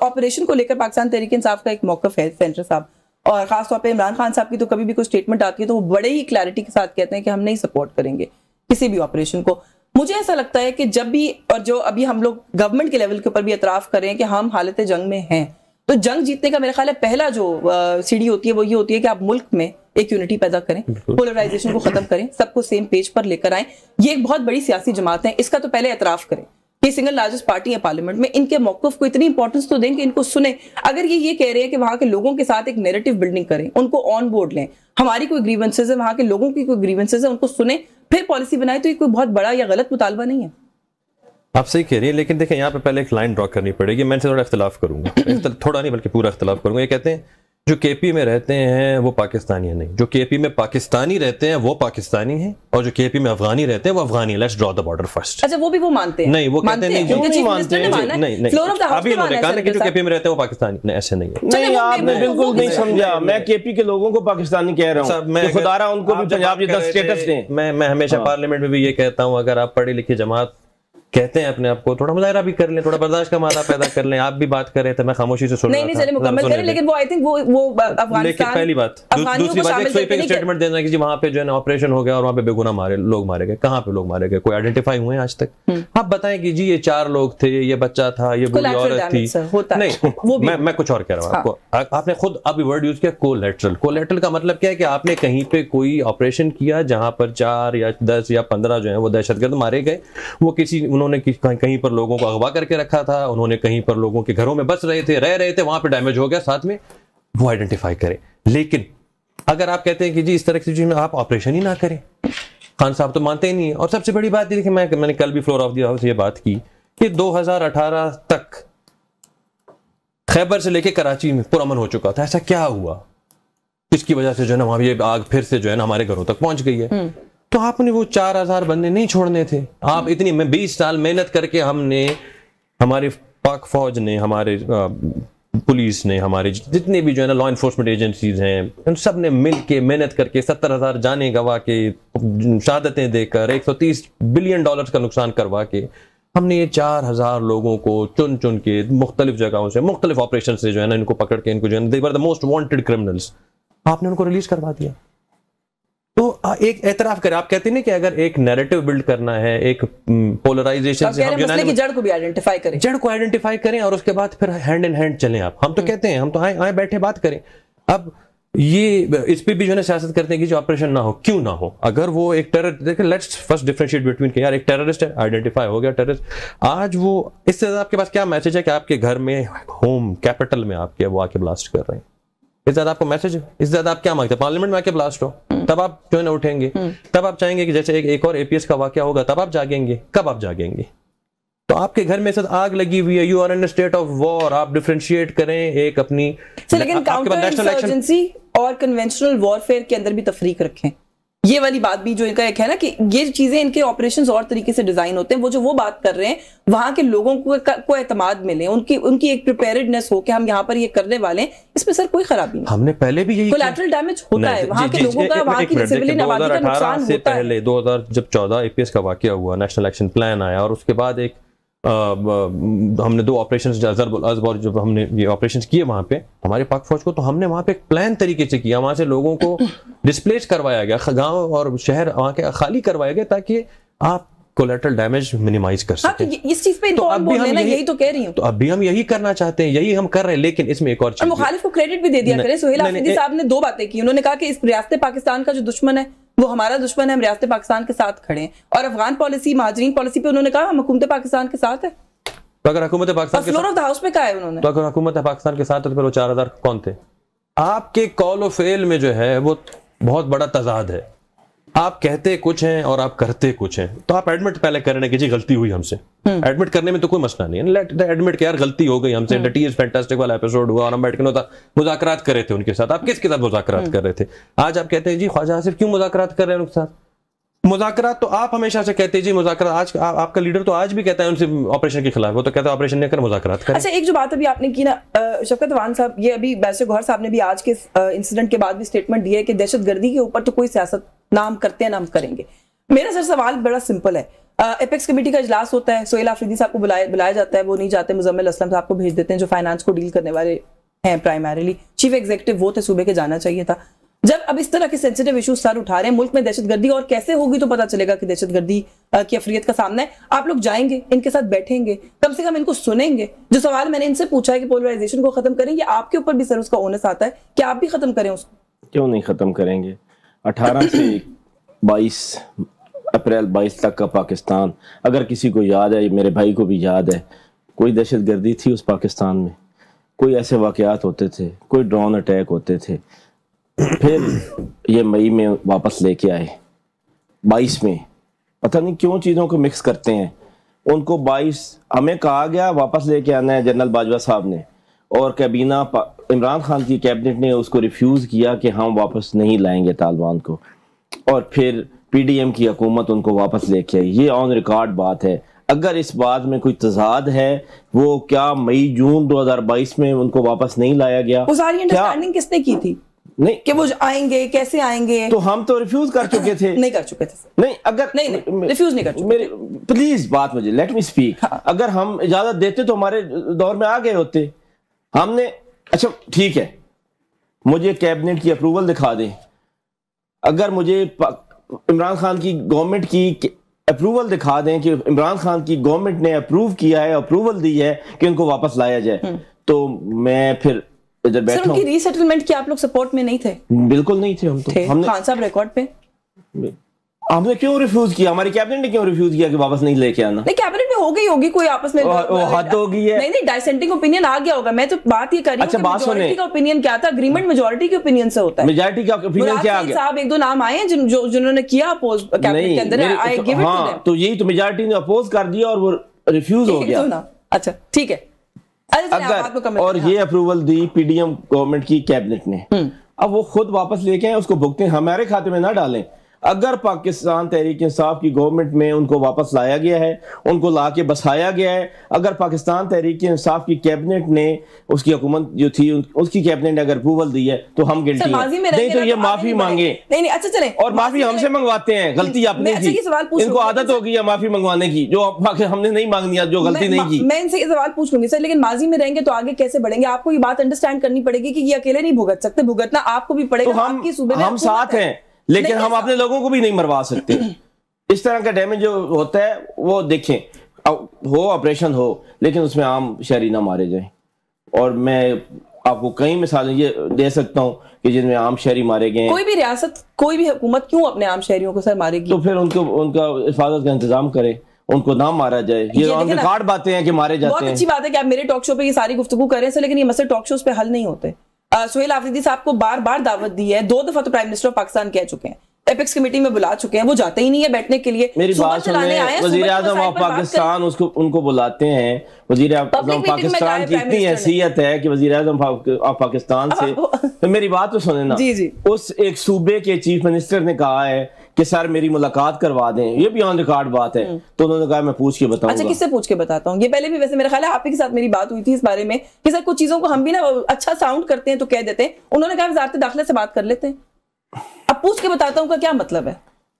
Operation को लेकर पाकिस्तान तहरीक इंसाफ का एक मौक़िफ़ है सेंटर साहब, और खासतौर पे इमरान खान साहब की तो कभी भी कोई स्टेटमेंट आती है तो वो बड़े ही क्लैरिटी के साथ कहते हैं कि हम नहीं सपोर्ट करेंगे किसी भी ऑपरेशन को। मुझे ऐसा लगता है कि जब भी, और जो अभी हम लोग गवर्नमेंट के लेवल के ऊपर भी एतराफ़ करें कि हम हालत जंग में हैं, तो जंग जीतने का मेरा ख्याल है पहला जो सीढ़ी होती है वो ये होती है कि आप मुल्क में एक यूनिटी पैदा करें, पोलराइजेशन को खत्म करें, सबको सेम पेज पर लेकर आएं। ये एक बहुत बड़ी सियासी जमात है, इसका तो पहले एतराफ़ करें। ये सिंगल लार्जेस्ट पार्टी है पार्लियामेंट में, इनके मौक़िफ़ को इतनी इंपॉर्टेंस तो दें कि इनको सुने। अगर ये कह रहे हैं कि वहाँ के लोगों के साथ एक नैरेटिव बिल्डिंग करें, उनको ऑन बोर्ड लें, हमारी कोई ग्रीवेंसेज है, वहाँ के लोगों की कोई ग्रीवेंसेज है, उनको सुने, फिर पॉलिसी बनाए, तो ये कोई बहुत बड़ा या गलत मुतालबा नहीं है। आप सही कह रही हैं, लेकिन देखें यहाँ पे पहले एक लाइन ड्रॉ करनी पड़ेगी। मैं थोड़ा इख्तिलाफ करूंगा, थोड़ा नहीं बल्कि पूरा इख्तिलाफ करूंगा। ये कहते हैं जो केपी में रहते हैं वो पाकिस्तानी है, नहीं, जो केपी में पाकिस्तानी रहते हैं वो पाकिस्तानी हैं, और जो केपी में अफगानी रहते हैं वो अफगानी है। Let's draw the border first. अच्छा, वो भी वो मानते हैं? नहीं, वो कहते हैं नहीं, नहीं मानते हैं, नहीं, अभी उन्होंने कहा कि जो केपी में रहते हैं वो पाकिस्तानी, नहीं, ऐसे नहीं है। नहीं, आपने बिल्कुल नहीं समझा। मैं केपी के लोगों को पाकिस्तानी कह रहा हूँ, मैं खुदारा उनको भी पंजाब जितना स्टेटस दें। मैं हमेशा पार्लियामेंट में भी ये कहता हूँ, अगर आप पढ़ी लिखी जमात कहते हैं अपने आप को, थोड़ा मुजाहरा भी कर लें, थोड़ा बर्दाश्त का मादा पैदा कर लें। आप भी बात कर रहे थे, मैं खामोशी से सुन रहा था। नहीं, चलिए मुकम्मल करें, लेकिन वो आई थिंक वो अफगानिस्तान, पहली बात। दूसरी बात, एक स्वीपिंग स्टेटमेंट देना कि जी वहां पे जो है ना ऑपरेशन हो गया और वहां पे बेगुनाह लोग मारे गए। कहां पे लोग मारे गए? कोई आइडेंटिफाई हुए हैं आज तक? आप बताएं कि जी ये 4 लोग थे, ये बच्चा था, ये बूढ़ी औरत थी। नहीं, मैं कुछ और कह रहा हूँ आपको। आपने खुद अभी वर्ड यूज किया कोलैटरल। कोलैटरल का मतलब क्या है कि आपने कहीं पे कोई ऑपरेशन किया जहां पर 4 या 10 या 15 जो है वो दहशतगर्द मारे गए। वो उन्होंने कहीं पर लोगों को अगवा करके रखा था, उन्होंने कहीं पर लोगों के घरों में बस रहे थे, रह रहे थे, वहां पे डैमेज हो गया, साथ में वो आइडेंटिफाई करें। लेकिन अगर आप कहते हैं कि जी इस तरह की सिचुएशन में आप ऑपरेशन ही ना करें, खान साहब तो मानते ही नहीं है। और सबसे बड़ी बात देखिए, मैंने कल भी फ्लोर ऑफ द हाउस ये बात की कि 2018 तक खैबर से लेके कराची में पुरअमन हो चुका था। ऐसा क्या हुआ इसकी वजह से जो है ना वहां ये आग फिर से जो है ना हमारे घरों तक पहुंच गई है? तो आपने वो 4000 बंदे नहीं छोड़ने थे। आप इतनी 20 साल मेहनत करके हमने, हमारी पाक फौज ने, हमारे पुलिस ने, हमारे जितने भी जो है ना लॉ इन्फोर्समेंट एजेंसीज हैं, उन सब ने मिल के मेहनत करके 70,000 जाने गवा के, शहादतें देकर, $130 बिलियन का नुकसान करवा के हमने ये 4000 लोगों को चुन चुन के मुख्तलिफ जगहों से, मुख्तलिफ ऑपरेशन से जो है ना इनको पकड़ के, इनको जो है, they were the most wanted criminals, आपने उनको रिलीज करवा दिया। तो एक एतराफ करें। आप कहते हैं कि अगर एक नैरेटिव बिल्ड करना है, एक पोलराइजेशन से, हम की जड़ को भी आइडेंटिफाई करें, जड़ को आइडेंटिफाई करें और उसके बाद फिर हैंड इन हैंड चलें। हम तो कहते हैं, हम तो आए बैठे बात करें। अब ये इस पे भी जो है सियासत करते हैं कि जो ऑपरेशन ना हो, क्यों ना हो? अगर वो एक टेरर, देखिए लेट्स फर्स्ट डिफरेंशिएट बिटवीन कि यार एक टेररिस्ट है, आइडेंटिफाई हो गया टेररिस्ट, आज वो इससे ज्यादा आपके पास क्या मैसेज है कि आपके घर में, होम कैपिटल में आपके वो आके ब्लास्ट कर रहे हैं? इससे ज्यादा आपको मैसेज है? इससे ज्यादा आप क्या मांगते हैं? पार्लियामेंट में आके ब्लास्ट हो, तब आप जो है ना उठेंगे, तब आप चाहेंगे कि जैसे एक और एपीएस का वाकया होगा तब आप जागेंगे। कब आप जागेंगे? तो आपके घर में साथ आग लगी हुई है, you are in state of war. आप डिफरेंशिएट करें एक अपनी, लेकिन काउंटर इंसर्जेंसी और कन्वेंशनल वॉरफेयर के अंदर भी तफरीक रखें। ये वाली बात भी जो इनका एक है ना कि ये चीजें, इनके ऑपरेशंस और तरीके से डिजाइन होते हैं। वो बात कर रहे हैं, वहां के लोगों को एतमाद मिले, उनकी एक प्रिपेयर्डनेस हो कि हम यहाँ पर ये करने वाले हैं। इसमें सर कोई खराबी नहीं। हमने पहले भी यही, कोलैटरल डैमेज होता है वहां के लोगों का, वहां की सिविलियन आबादी का नुकसान होता है। पहले 2014 एपीएस का वाकया हुआ, नेशनल एक्शन प्लान आया, और उसके बाद एक हमने 2 ऑपरेशंस, जब हमने ये ऑपरेशंस किए वहां पे हमारे पाक फौज को, तो हमने वहां पे एक प्लान तरीके से किया। वहां से लोगों को डिस्प्लेस करवाया गया, गांव और शहर वहां के खाली करवाए गए ताकि आप कोलैटरल डैमेज मिनिमाइज कर सकें। इस चीज पे तो अब भी हम यही तो कह रही हूं, तो अभी हम यही करना चाहते हैं, यही हम कर रहे हैं। लेकिन इसमें एक और चीज, मुखालिफ को क्रेडिट भी दे दिया करें। सुहेल आफरीदी साहब ने 2 बातें की। उन्होंने कहा कि इस रियासत पाकिस्तान का जो दुश्मन है वो हमारा दुश्मन है, हम रियासत पाकिस्तान के साथ खड़े हैं। और अफगान पॉलिसी, महाजरीन पॉलिसी पे उन्होंने कहा हम हुकूमत पाकिस्तान के साथ है। तो अगर हुकूमत पाकिस्तान के साथ, हाउस में कहा है उन्होंने, तो अगर हुकूमत पाकिस्तान के साथ, तो फिर वो 4000 कौन थे? आपके कॉल और फेल में जो है वो बहुत बड़ा तजाद है। आप कहते कुछ हैं और आप करते कुछ हैं। तो आप एडमिट पहले करने की, जी गलती हुई हमसे, एडमिट करने में तो कोई मसला नहीं है। लेट एडमिट कि यार गलती हो गई हमसे, दैट इज फैंटास्टिक वाला एपिसोड हुआ और हम बैठ के मुज़ाकरात कर रहे थे उनके साथ। आप किसके साथ मुज़ाकरात कर रहे थे? आज आप कहते हैं जी ख्वाजा आसिफ क्यों मुज़ाकरात कर रहे हैं उनके साथ? मुज़ाकरात तो आप हमेशा से कहते हैं जी मुज़ाकरात। आज आपका लीडर तो आज भी कहता है उनसे ऑपरेशन के खिलाफ, वो तो कहता है ऑपरेशन नहीं कर, मुज़ाकरात करें। अच्छा, एक जो बात अभी आपने की ना शफकत अवान साहब, ये अभी बैरिस्टर गौहर साहब ने भी आज के इंसिडेंट के बाद भी स्टेटमेंट दिया है कि दहशतगर्दी के ऊपर तो कोई सियासत ना हम करते हैं ना हम करेंगे। मेरा सर सवाल बड़ा सिंपल है। एपेक्स कमेटी का इजलास होता है, सोहेल आफरीदी साहब को बुलाया जाता है, वो नहीं जाते, मुजम्मिल असलम साहब को भेज देते हैं जो फाइनेंस को डील करने वाले हैं प्राइमरीली, चीफ एग्जीक्यूटिव वो थे सूबे के, जाना चाहिए था। जब अब इस तरह के सेंसिटिव इश्यूज सर उठा रहे हैं, मुल्क में दहशतगर्दी और कैसे होगी तो पता चलेगा कि दहशतगर्दी की अफरियत का सामना है। आप लोग जाएंगे, इनके साथ बैठेंगे, कम से कम इनको सुनेंगे। जो सवाल मैंने इनसे पूछा है कि पोलराइजेशन को खत्म करें, ये आपके ऊपर भी सर उसका ओनस आता है कि आप भी खत्म करें उसको? क्यों नहीं खत्म करेंगे? 18 से 22 अप्रैल 22 तक का पाकिस्तान, अगर किसी को याद है, मेरे भाई को भी याद है, कोई दहशतगर्दी थी उस पाकिस्तान में, कोई ऐसे वाकयात होते थे, कोई ड्रोन अटैक होते थे। फिर ये मई में वापस लेके आए, 22 में, पता नहीं क्यों चीज़ों को मिक्स करते हैं। उनको 22 हमें कहा गया वापस लेके आना है जनरल बाजवा साहब ने, और कैबिना इमरान खान की कैबिनेट ने उसको रिफ्यूज़ किया कि हम वापस नहीं लाएंगे तालिबान को, और फिर पीडीएम की हुकूमत उनको वापस लेके आई। ये ऑन रिकॉर्ड बात है। अगर इस बात में कोई तजाद है, वो क्या मई जून 2022 में उनको वापस नहीं लाया गया? वो सारी अंडरस्टैंडिंग किसने की थी? नहीं कि वो आएंगे, कैसे आएंगे? तो हम तो रिफ्यूज कर चुके थे। नहीं कर चुके थे। नहीं, अगर नहीं रिफ्यूज नहीं कर चुके। मेरे प्लीज बात मुझे लेट मी स्पीक। अगर हम इजाजत देते तो हमारे दौर में आ गए होते। हमने, अच्छा ठीक है, मुझे कैबिनेट की अप्रूवल दिखा दें। अगर मुझे इमरान खान की गवर्नमेंट की अप्रूवल दिखा दें कि इमरान खान की गवर्नमेंट ने अप्रूव किया है, अप्रूवल दी है कि उनको वापस लाया जाए, तो मैं फिर इधर बैठा हूं। उनकी रीसेटलमेंट की आप लोग सपोर्ट में नहीं थे? बिल्कुल नहीं थे हम तो। हमने खान साहब रिकॉर्ड पे, हमने क्यों रिफ्यूज किया? हमारी कैबिनेट ने क्यों रिफ्यूज किया कि वापस नहीं लेके आना? नहीं, कैबिनेट में हो गई होगी कोई आपस में हद हो गई है। नहीं, डाइसेंटिंग ओपिनियन आ गया होगा। मैं तो बात ये कर रही हूं कि मेजॉरिटी का ओपिनियन क्या था? अग्रीमेंट मेजॉरिटी के ओपिनियन से होता है। मेजॉरिटी का ओपिनियन क्या आ गया? साहब एक दो नाम आए हैं जिन्होंने किया अपोज कैबिनेट के अंदर। I give it to them. तो यही तो मेजॉरिटी ने अपोज कर दिया और वो रिफ्यूज हो गया। अच्छा ठीक है। अगर और ये अप्रूवल दी पीडीएम गवर्नमेंट की कैबिनेट ने, अब वो खुद वापस लेके आए, उसको भुगतें, हमारे खाते में ना डालें। अगर पाकिस्तान तहरीक इंसाफ की गवर्नमेंट में उनको वापस लाया गया है, उनको लाके बसाया गया है, अगर पाकिस्तान तहरीक इंसाफ की कैबिनेट ने, उसकी हुकूमत जो थी उसकी कैबिनेट ने अगर अप्रूवल दी है तो हम गिल्टी हैं। नहीं तो ये माफी मांगे। नहीं, अच्छा चले। और माफी हमसे मंगवाते हैं, गलती अपनी थी, इनको आदत हो गई है माफी मंगवाने की, जो हमने नहीं मांगनी, जो गलती नहीं की। मैं इनसे ये सवाल पूछ लूंगी सर, लेकिन माजी में रहेंगे तो आगे कैसे बढ़ेंगे? आपको ये बात अंडरस्टैंड करनी पड़ेगी कि ये अकेले नहीं भुगत सकते, भुगतना आपको भी पड़ेगा। हम साथ हैं, लेकिन हम अपने लोगों को भी नहीं मरवा सकते। इस तरह का डैमेज जो होता है वो देखें, हो ऑपरेशन हो, लेकिन उसमें आम शहरी ना मारे जाएं। और मैं आपको कई मिसालें ये दे सकता हूं कि जिनमें आम शहरी मारे गए। कोई भी रियासत, कोई भी हुकूमत क्यों अपने आम शहरियों को सर मारेगी? तो फिर उनका हिफाजत का इंतजाम करे, उनको ना मारा जाए। ये ऑन रिकॉर्ड बातें हैं कि मारे जाते हैं। बहुत अच्छी बात है कि आप मेरे टॉक शो पे ये सारी गुफ्तगू कर रहे हैं, लेकिन ये मसले टॉक शोज पे हल नहीं होते। सोहेल आफरीदी साहब को बार बार दावत दी है, 2 दफा तो प्राइम मिनिस्टर ऑफ पाकिस्तान कह चुके हैं, एपेक्स कमेटी में बुला चुके हैं, वो जाते ही नहीं है बैठने के लिए। मेरी बात सुनिए, वजीर आजम ऑफ पाकिस्तान उनको बुलाते हैं। वजीर आजम पाकिस्तान की इतनी हैसियत है कि वजीर आजम ऑफ पाकिस्तान से, तो मेरी बात तो सुने ना। जी जी। उस एक सूबे के चीफ मिनिस्टर ने कहा है कि सर मेरी मुलाकात करवा दें, ये भी ऑन रिकॉर्ड बात है। तो उन्होंने कहा मैं पूछ के बताऊंगा। अच्छा, किससे पूछ के बताता हूँ? ये पहले भी वैसे मेरा ख्याल है आप ही के साथ मेरी बात हुई थी इस बारे में कि सर कुछ चीजों को हम भी ना अच्छा साउंड करते हैं तो कह देते हैं। उन्होंने कहा वज़ारत दाखिला से बात कर लेते हैं। अब पूछ के बताता हूँ का क्या मतलब है?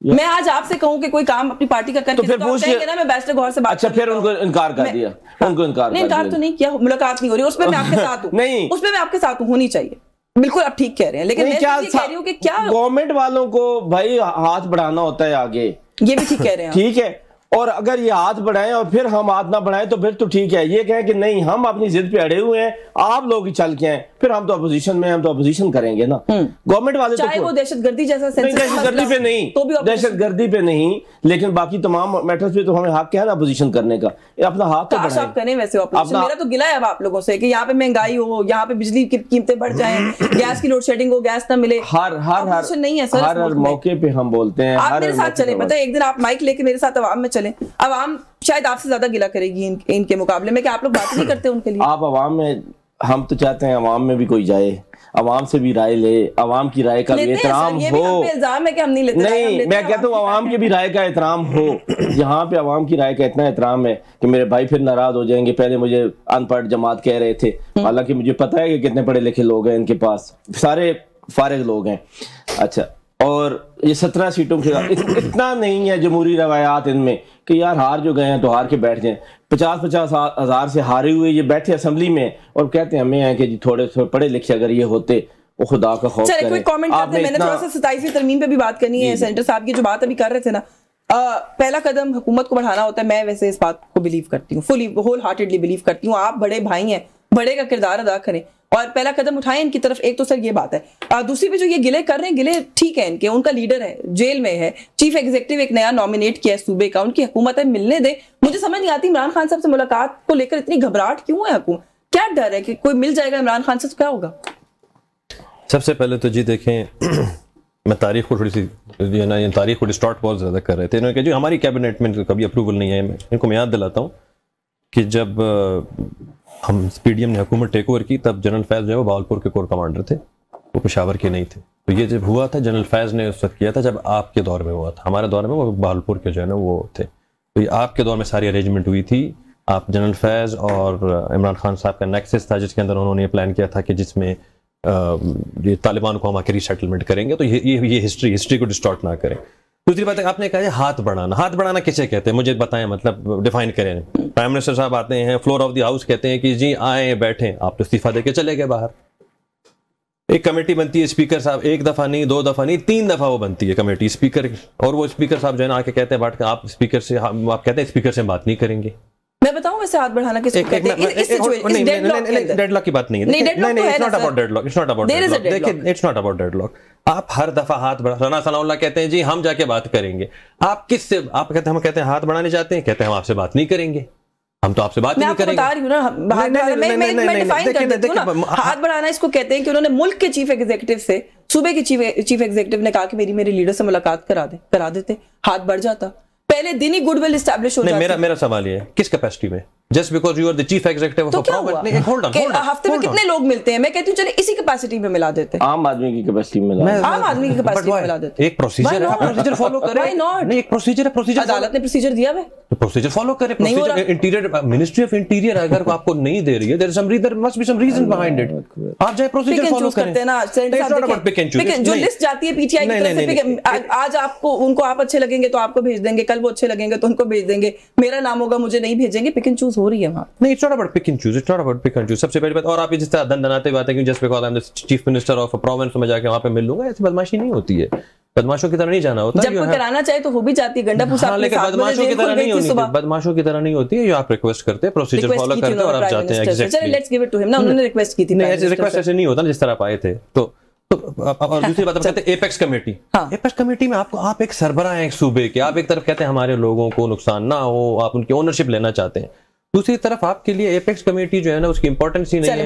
मैं आज आपसे कहूं कि कोई काम अपनी पार्टी का करके तो फिर पूछ ना, मैं बैरिस्टर गौहर से बात। अच्छा, फिर उनको इनकार कर दिया। उनको इनकार तो नहीं किया, मुलाकात नहीं हो रही, उसमें मैं आपके साथ हूं। नहीं, उसमें मैं आपके साथ हूं, होनी चाहिए। बिल्कुल आप ठीक कह रहे हैं, लेकिन मैं कह रही हूं कि क्या गवर्नमेंट वालों को भाई हाथ बढ़ाना होता है आगे। ये भी ठीक कह रहे हैं, ठीक है। और अगर ये हाथ बढ़ाएं और फिर हम हाथ ना बढ़ाएं तो फिर तो ठीक है। ये कहें कि नहीं हम अपनी जिद पे अड़े हुए हैं, आप लोग ही चल के हैं, फिर हम तो अपोजिशन में, हम तो अपोजिशन करेंगे ना। गवर्नमेंट वाले चाहे वो दहशतगर्दी जैसा दहशतगर्दी पे नहीं, तो भी दहशतगर्दी पे नहीं, लेकिन बाकी तमाम मैटर्स पे तो हमें हक है ना अपोजिशन करने का। अपना हाथ तो बढ़ाएं। करें वैसे मेरा तो गिला है अब आप लोगों से कि यहाँ पे महंगाई हो, यहाँ पे बिजली की कीमतें बढ़ जाएं, गैस की लोड शेडिंग हो, गैस ना मिले। हर नहीं है सर, हर मौके पे हम बोलते हैं। आप मेरे साथ चले, पता है एक दिन आप माइक लेके मेरे साथ अवाम में चले, अवाम शायद आपसे ज्यादा गिला करेगी इनके मुकाबले में कि आप लोग बात नहीं करते उनके लिए। आप अवाम में, हम तो चाहते हैं अवाम में भी कोई जाए, अवाम से भी राय ले, अवाम की राय का भी एहतराम हो। इल्जाम है कि हम नहीं लेते। नहीं, मैं कहता हूँ अवाम की भी राय का एहतराम हो। यहाँ पे अवाम की राय का इतना एहतराम है कि मेरे भाई फिर नाराज हो जाएंगे। पहले मुझे अनपढ़ जमात कह रहे थे, हालांकि मुझे पता है कि कितने पढ़े लिखे लोग हैं इनके पास, सारे फारिग लोग हैं। अच्छा, और ये 17 सीटों के इतना नहीं है जमहूरी रवायात इनमें कि यार हार जो गए हैं तो हार के बैठ जाएं। 50-50 हज़ार से हारे हुए ये बैठे असेंबली में और कहते हैं हमें हैं कि जी थोड़े पढ़े लिखे अगर ये होते वो खुदा का खौफ करें। कोई कमेंट करते हैं, मैंने थोड़ा सा 27वीं तरमीम पे भी बात करनी है। सेंटर साहब की जो बात अभी कर रहे थे ना, पहला कदम हुकूमत को बढ़ाना होता है। मैं वैसे इस बात को बिलीव करती हूँ, फुली होल हार्टेडली बिलीव करती हूँ। आप बड़े भाई हैं, बड़े का किरदार अदा करें और पहला कदम उठाएं इनकी तरफ। एक तो सर ये बात है। दूसरी पे जो ये गिले कर रहे हैं, गिले ठीक है इनके, उनका लीडर है, जेल में है, चीफ एग्जीक्यूटिव एक नया नॉमिनेट किया है सूबे का, उनकी हुकूमत है, मिलने दे। मुझे समझ नहीं आती इमरान खान साहब से मुलाकात को लेकर इतनी घबराहट क्यों है हुकूमत? क्या डर है कि कोई मिल जाएगा इमरान खान से तो क्या होगा? सबसे पहले तो जी देखें, मैं तारीख को थोड़ी सी तारीख को डिस्टॉर्ट बहुत ज़्यादा कर रहे थे। इन्होंने कहा जी हमारी कैबिनेट में कभी अप्रूवल नहीं है। इनको मैं याद दिलाता हूँ कि जब हम पीडीएम ने हुकूमत टेक ओवर की तब जनरल फैज़ जो है वो बहावलपुर के कोर कमांडर थे, वो पेशावर के नहीं थे। तो ये जब हुआ था जनरल फैज़ ने उस वक्त किया था जब आपके दौर में हुआ था। हमारे दौर में वो बहावलपुर के जो है ना वो थे। तो ये आपके दौर में सारी अरेंजमेंट हुई थी। आप जनरल फैज़ और इमरान खान साहब का नेक्सस था जिसके अंदर उन्होंने प्लान किया था कि जिसमें ये तालिबान को हम आके रीसेटलमेंट करेंगे। तो ये हिस्ट्री को डिस्टॉर्ट ना करें। दूसरी बात है, आपने कहा हाथ बढ़ाना किसे कहते हैं मुझे बताएं, मतलब डिफाइन करें। प्राइम मिनिस्टर साहब आते हैं, फ्लोर ऑफ द हाउस कहते हैं कि जी आए बैठें, आप तो इस्तीफा देके चले गए बाहर। एक कमेटी बनती है, स्पीकर साहब एक दफा नहीं, 2 दफा नहीं, 3 दफा वो बनती है कमेटी स्पीकर, और वो स्पीकर साहब जो है ना आके कहते हैं बैठ कर आप स्पीकर से, आप कहते हैं स्पीकर से बात नहीं करेंगे। मैं बताऊं वैसे हाथ बढ़ाना किसको कहते हैं? डेडलॉक की बात नहीं है। नहीं, it's not about deadlock, it's not about deadlock. देखिए इट्स नॉट अबाउट डेडलॉक। आप हर दफा हाथ बढ़ा, राना सनाउल्लाह कहते हैं जी हम जाके बात करेंगे। आप किससे, आप कहते हैं हम कहते हैं हाथ बढ़ाने जाते हैं, कहते हैं हम आपसे बात नहीं करेंगे, हम तो आपसे बात नहीं करेंगे। बता रही हूं ना, मैं डिफाइन कर देती हूं ना। हाथ बढ़ाना इसको कहते हैं कि उन्होंने मुल्क के चीफ एग्जीक्यूटिव से, सूबे के चीफ एग्जीक्यूटिव ने कहा कि मेरी लीडर से मुलाकात करा देते, हाथ बढ़ जाता, पहले दिन ही गुडविल एस्टैब्लिश हो जाती। मेरा सवाल ये है, किस कैपेसिटी में? Just because you are the chief executive of a province. Hold on, हफ्ते में कितने लोग मिलते हैं? मैं कहती हूं चलिए इसी कैपेसिटी में मिला देते हैं, आम आदमी की कैपेसिटी में आम आदमी की कैपेसिटी में मिला देते हैं। एक प्रोसीजर है, प्रोसीजर फॉलो करें। Why not? नहीं, एक प्रोसीजर है, प्रोसीजर अदालत ने प्रोसीजर दिया है तो प्रोसीजर फॉलो करें। Procedure interior, ministry of interior अगर आपको नहीं दे रही है, there must be some reason behind it. आप जाए प्रोसीजर फॉलो करें ना। जो लिस्ट जाती है पीटीआई की तरफ से, आज आपको उनको आप अच्छे लगेंगे तो आपको भेज देंगे, कल वो अच्छे लगेंगे तो उनको भेज देंगे, मेरा नाम होगा मुझे नहीं भेजेंगे। पिक एंड चूज हो रही है वहां। नहीं, it's not about pick and choose, it's not about pick and choose. सबसे पहली बात, और आप जिस तरह दनाते बात है कि just because I am the chief minister of a province तो मैं जाके वहां पे मिल लूंगा, ऐसी बदमाशी नहीं होती है। बदमाशों की तरह नहीं जाना होता। जब कोई कराना चाहे तो हो भी जाती है। गंडापुर साहब लेकिन बदमाशों की तरह नहीं होती, बदमाशों की तरह नहीं होती है। आप रिक्वेस्ट करते हैं, प्रोसीजर फॉलो करते हैं और आप जाते हैं। Exactly, let's give it to him ना, उन्होंने रिक्वेस्ट की थी। नहीं, रिक्वेस्ट ऐसे नहीं होता ना जिस तरह आप आए थे। तो और दूसरी बात बताते हैं एपेक्स कमेटी। एपेक्स कमेटी में आपको, आप एक सरबराह हैं एक सूबे के, आप एक तरफ कहते हैं हमारे लोगों को नुकसान ना हो, आप उनकी ओनरशिप लेना चाहते हैं, दूसरी तरफ आपके लिए एपेक्स कमेटी जो है ना उसकी इंपॉर्टेंस ही नहीं है।